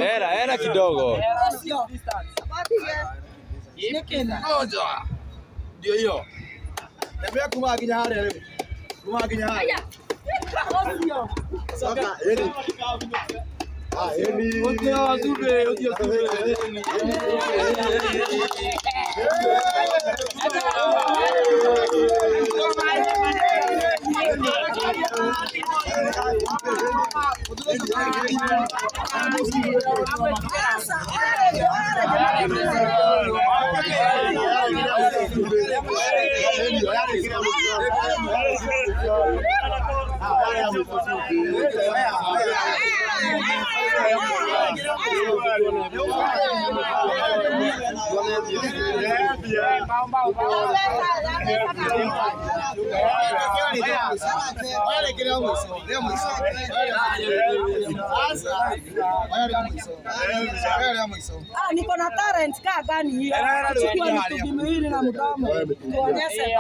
Era kidogo. Ndio hiyo. Tembea kumaginya hale leo. Kumaginya hale. Sasa yeni. Yeni. Odio zube. Niko na talent kaa gani hiyo? Chukua Mitungi miwili na mdomo. Tuonyeshe.